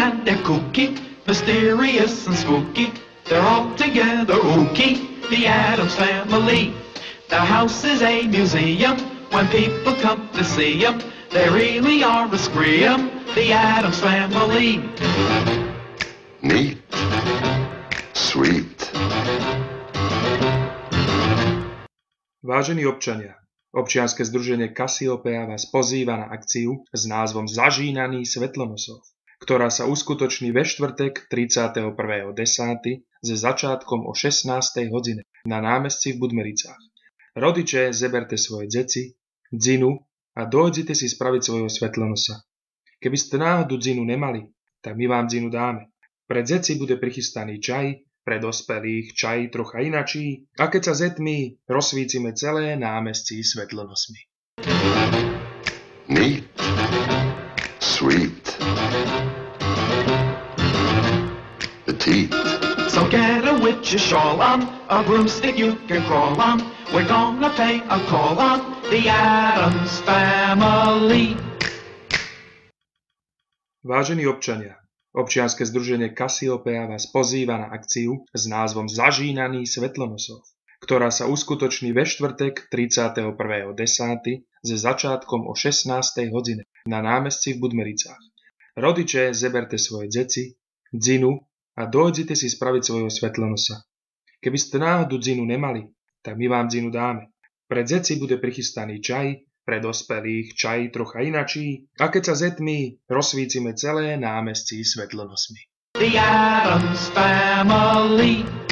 and they're kooky, mysterious and spooky. They're all together ooky, the Addams Family. Their house is a museum. When people come to see them, they really are a scream, the Addams Family. Neat. Sweet. Vážení občania, občianske združenie Kasiopea vás pozýva na akciu s názvom Zažínaný svetlonosov, ktorá sa uskutoční ve štvrtek 31.10. se začátkom o 16. hodine na námestí v Budmericách. Rodiče, zeberte svoje deti, dzinu a dojdite si spraviť svojho svetlonosa. Keby ste náhodou dzinu nemali, tak my vám dzinu dáme. Pre deti bude prichystaný čaj, pre dospelých čaj trocha inačí a keď sa zetmí, rozsvícime celé námestí svetlonosmi. Neat. Sweet. Petite. So get a witch's shawl on, a broomstick you can crawl on. We're gonna pay a call on the Addams Family. Vážení občania, občianske združenie Kasiopea vás pozýva na akciu s názvom Zažínaný svetlonosov, ktorá sa uskutoční ve štvrtek 31.10. se začátkom o 16. hodine na námestí v Budmericách. Rodiče, zeberte svoje deti, dzinu a dojdite si spraviť svojho svetlonosa. Keby ste náhodou dzinu nemali, tak my vám dzinu dáme. Pre deti bude prichystaný čaj, pre dospelých čaj trocha inačí a keď sa zetmí, rozsvícime celé námestí svetlonosmi. The Addams Family.